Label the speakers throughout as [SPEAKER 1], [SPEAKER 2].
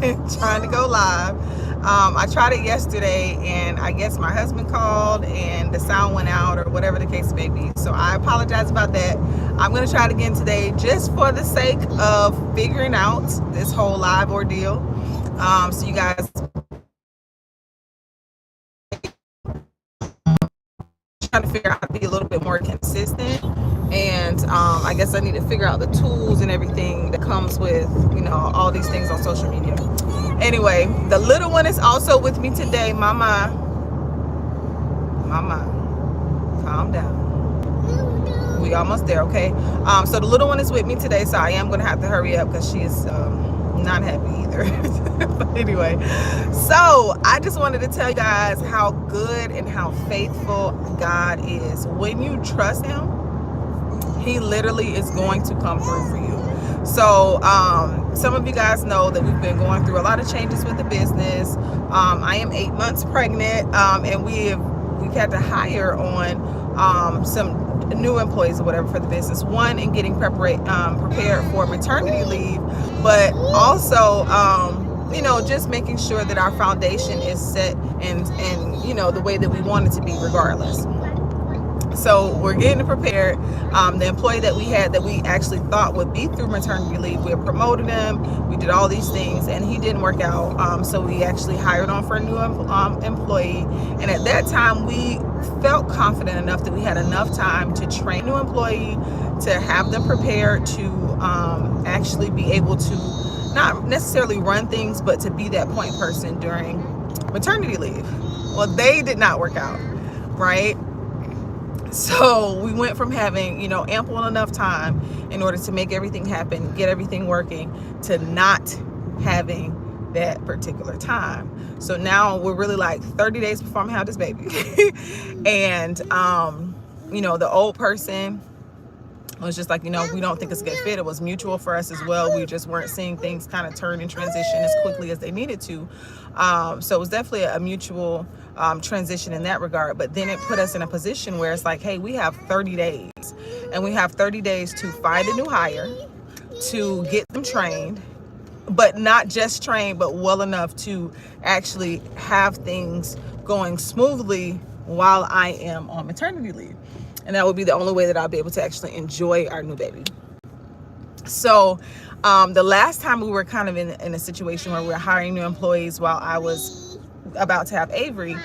[SPEAKER 1] trying to go live. I tried it yesterday, and I guess my husband called and the sound went out or whatever the case may be. So I apologize about that. I'm going to try it again today just for the sake of figuring out this whole live ordeal. So you guys trying to figure out how to be a little bit more consistent, and I guess I need to figure out the tools and everything that comes with, you know, all these things on social media. Anyway, the little one is also with me today. Mama, calm down. We almost there, okay? So the little one is with me today, so I am going to have to hurry up because she is not happy either. But anyway, so I just wanted to tell you guys how good and how faithful God is. When you trust him, he literally is going to come through for you. So some of you guys know that we've been going through a lot of changes with the business. I am 8 months pregnant, and we've had to hire on some new employees or whatever for the business. One, in getting prepared for maternity leave, but also you know, just making sure that our foundation is set and you know, the way that we want it to be regardless. So we're getting prepared. The employee that we had that we actually thought would be through maternity leave, we promoted him, we did all these things, and he didn't work out. So we actually hired on for a new employee. And at that time, we felt confident enough that we had enough time to train a new employee, to have them prepared to actually be able to not necessarily run things, but to be that point person during maternity leave. Well, they did not work out, right? So we went from having, you know, ample enough time in order to make everything happen, get everything working, to not having that particular time. So now we're really like 30 days before I'm gonna have this baby. And, you know, the old person was just like, you know, we don't think it's a good fit. It was mutual for us as well. We just weren't seeing things kind of turn and transition as quickly as they needed to. So it was definitely a mutual transition in that regard. But then it put us in a position where it's like, hey, we have 30 days. And we have 30 days to find a new hire, to get them trained, but not just trained, but well enough to actually have things going smoothly while I am on maternity leave. And that would be the only way that I'll be able to actually enjoy our new baby. So the last time we were kind of in a situation where we were hiring new employees while I was about to have Avery,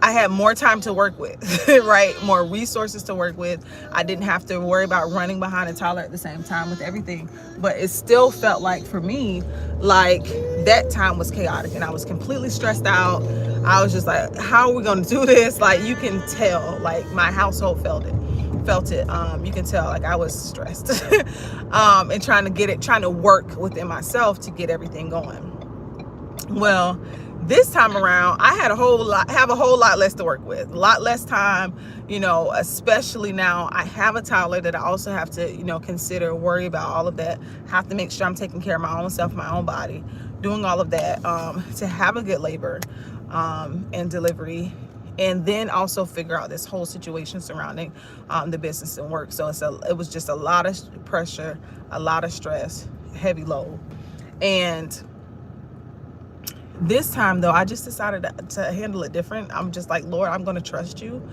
[SPEAKER 1] I had more time to work with, right? More resources to work with. I didn't have to worry about running behind a toddler at the same time with everything. But it still felt like, for me, like that time was chaotic and I was completely stressed out. I was just like, how are we going to do this? Like, you can tell, like, my household felt it. You can tell, like, I was stressed and trying to work within myself to get everything going. Well, this time around, I have a whole lot less to work with, a lot less time, you know, especially now I have a toddler that I also have to, you know, consider, worry about all of that, have to make sure I'm taking care of my own self, my own body, doing all of that, to have a good labor and delivery, and then also figure out this whole situation surrounding the business and work. So it was just a lot of pressure, a lot of stress, heavy load. And this time, though, I just decided to handle it different. I'm just like, Lord, I'm going to trust you.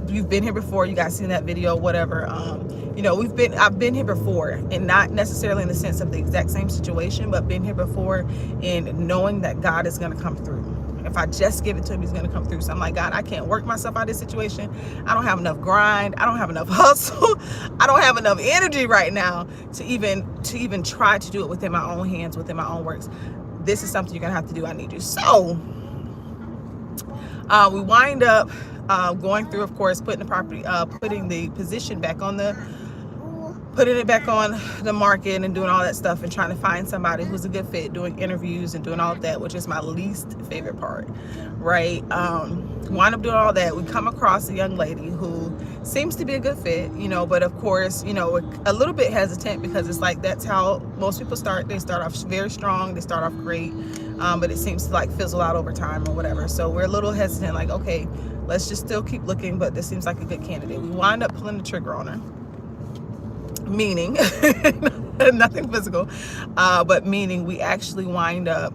[SPEAKER 1] You've been here before. You guys seen that video, whatever. You know, I've been here before, and not necessarily in the sense of the exact same situation, but been here before in knowing that God is going to come through. If I just give it to him, he's going to come through. So I'm like, God, I can't work myself out of this situation. I don't have enough grind. I don't have enough hustle. I don't have enough energy right now to even try to do it within my own hands, within my own works. This is something you're gonna have to do. I need you. So we wind up going through, of course, putting the position back on putting it back on the market and doing all that stuff and trying to find somebody who's a good fit, doing interviews and doing all of that, which is my least favorite part, right? Wind up doing all that. We come across a young lady who seems to be a good fit, you know, but of course, you know, a little bit hesitant because it's like, that's how most people start. They start off very strong. They start off great. But it seems to like fizzle out over time or whatever. So we're a little hesitant, like, okay, let's just still keep looking, but this seems like a good candidate. We wind up pulling the trigger on her. Meaning, nothing physical, but meaning we actually wind up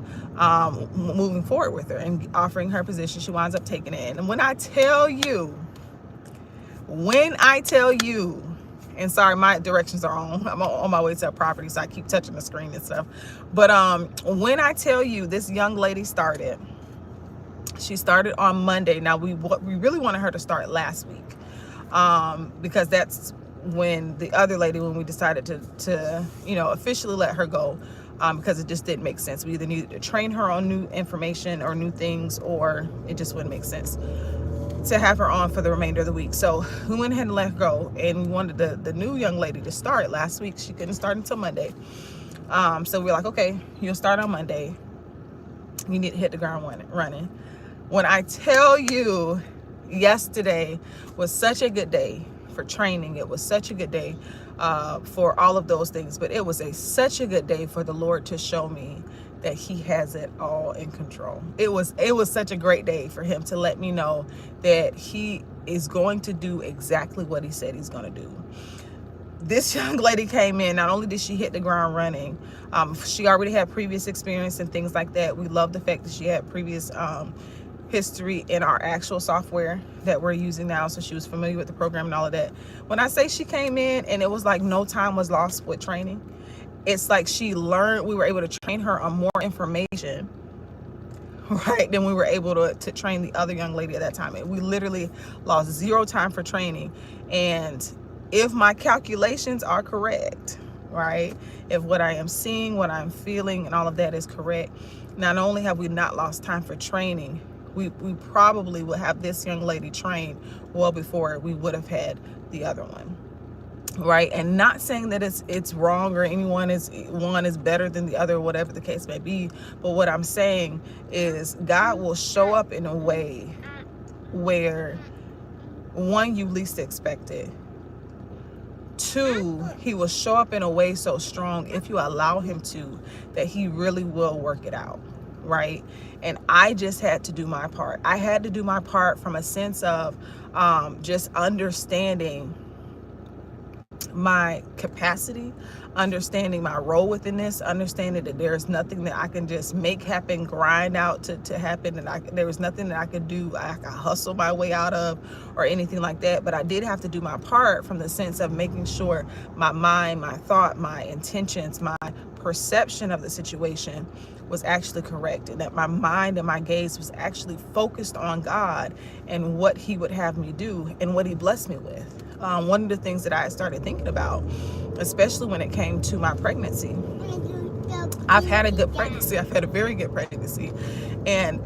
[SPEAKER 1] moving forward with her and offering her position. She winds up taking it. And when I tell you, and sorry, my directions are on. I'm on my way to a property, so I keep touching the screen and stuff. But when I tell you, this young lady started, she started on Monday. Now we really wanted her to start last week, because that's when the other lady, when we decided to officially let her go, because it just didn't make sense. We either needed to train her on new information or new things, or it just wouldn't make sense to have her on for the remainder of the week. So we went ahead and let her go, and we wanted the new young lady to start last week. She couldn't start until Monday. So we were like, okay, you'll start on Monday. You need to hit the ground running. When I tell you, yesterday was such a good day for training. It was such a good day for all of those things, but it was such a good day for the Lord to show me that he has it all in control. It was such a great day for him to let me know that he is going to do exactly what he said he's going to do. This young lady came in. Not only did she hit the ground running, she already had previous experience and things like that. We love the fact that she had previous history in our actual software that we're using now, so she was familiar with the program and all of that. When I say she came in and it was like no time was lost with training, it's like she learned, we were able to train her on more information, right, than we were able to train the other young lady at that time. And we literally lost 0 time for training. And if my calculations are correct, right, if what I am seeing, what I'm feeling, and all of that is correct, not only have we not lost time for training, we probably will have this young lady trained well before we would have had the other one. Right? And not saying that it's wrong or one is better than the other, whatever the case may be, but what I'm saying is God will show up in a way where, 1, you least expect it. 2, he will show up in a way so strong, if you allow him to, that he really will work it out, right? And I just had to do my part. I had to do my part from a sense of just understanding my capacity, understanding my role within this, understanding that there's nothing that I can just make happen, grind out to happen, and there was nothing that I could do, I could hustle my way out of or anything like that. But I did have to do my part from the sense of making sure my mind, my thought, my intentions, my perception of the situation was actually correct, and that my mind and my gaze was actually focused on God and what he would have me do and what he blessed me with. One of the things that I started thinking about, especially when it came to my pregnancy, I've had a good pregnancy. I've had a very good pregnancy. And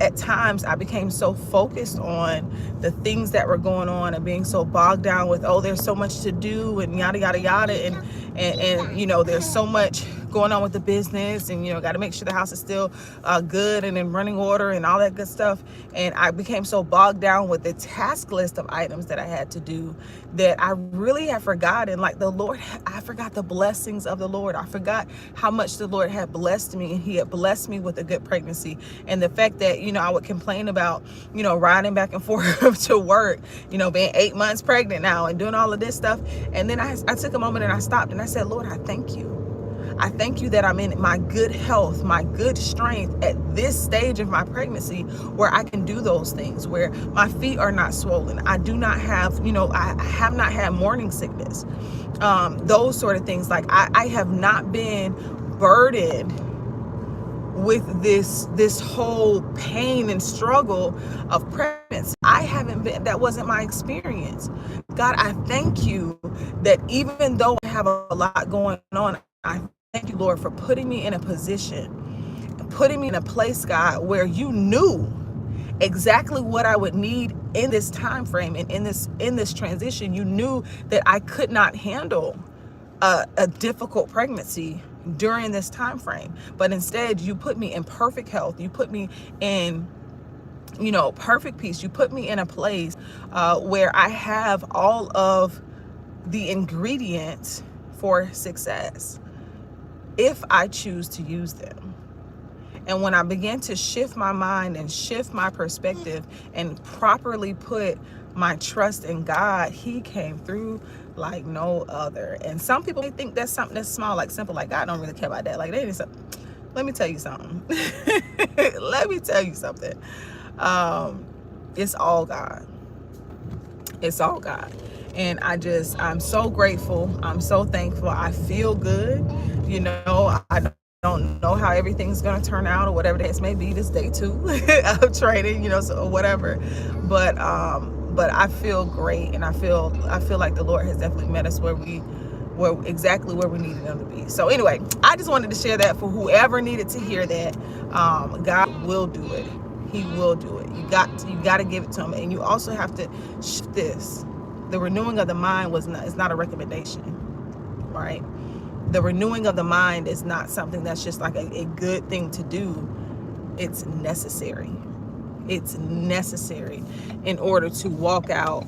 [SPEAKER 1] at times I became so focused on the things that were going on and being so bogged down with, oh, there's so much to do and yada, yada, yada. And there's so much going on with the business, and got to make sure the house is still good and in running order and all that good stuff. And I became so bogged down with the task list of items that I had to do that I really had forgotten, like I forgot the blessings of the Lord. I forgot how much the Lord had blessed me, and he had blessed me with a good pregnancy. And the fact that I would complain about riding back and forth to work, being 8 months pregnant now and doing all of this stuff. And then I took a moment and I stopped and I said, Lord, I thank you. I thank you that I'm in my good health, my good strength at this stage of my pregnancy, where I can do those things, where my feet are not swollen. I do not have, I have not had morning sickness. Those sort of things. Like I have not been burdened with this whole pain and struggle of pregnancy. I haven't been, that wasn't my experience. God, I thank you that even though I have a lot going on, I thank you, Lord, for putting me in a position, putting me in a place, God, where you knew exactly what I would need in this time frame and in this transition. You knew that I could not handle a difficult pregnancy during this time frame, but instead you put me in perfect health. You put me in perfect peace. You put me in a place where I have all of the ingredients for success if I choose to use them. And when I began to shift my mind and shift my perspective and properly put my trust in God, he came through like no other. And some people may think that's something that's small, like simple, like God don't really care about that. Like, they didn't. Let me tell you something. Let me tell you something. It's all God. It's all God. And I'm so grateful. I'm so thankful. I feel good. You know, I don't know how everything's going to turn out or whatever the case may be this day too of training, you know, so, or whatever. But I feel great, and I feel like the Lord has definitely met us exactly where we needed him to be. So anyway, I just wanted to share that for whoever needed to hear that. God will do it. He will do it. You got to give it to him. And you also have to shift this. The renewing of the mind is not a recommendation, right? The renewing of the mind is not something that's just like a good thing to do. It's necessary. It's necessary in order to walk out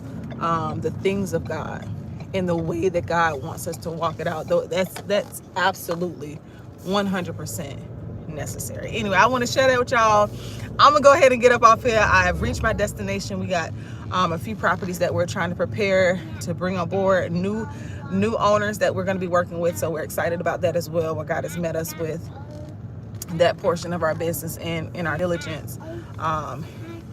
[SPEAKER 1] the things of God in the way that God wants us to walk it out. Though that's absolutely 100% necessary. Anyway, I want to share that with y'all. I'm gonna go ahead and get up off here. I have reached my destination. We got a few properties that we're trying to prepare to bring on board, new owners that we're going to be working with. So we're excited about that as well, where God has met us with that portion of our business and in our diligence.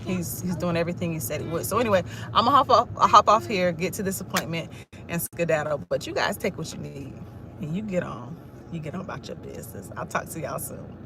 [SPEAKER 1] He's doing everything he said he would. So anyway, I'm gonna hop off here, get to this appointment, and skedaddle. But you guys take what you need and you get on about your business. I'll talk to y'all soon.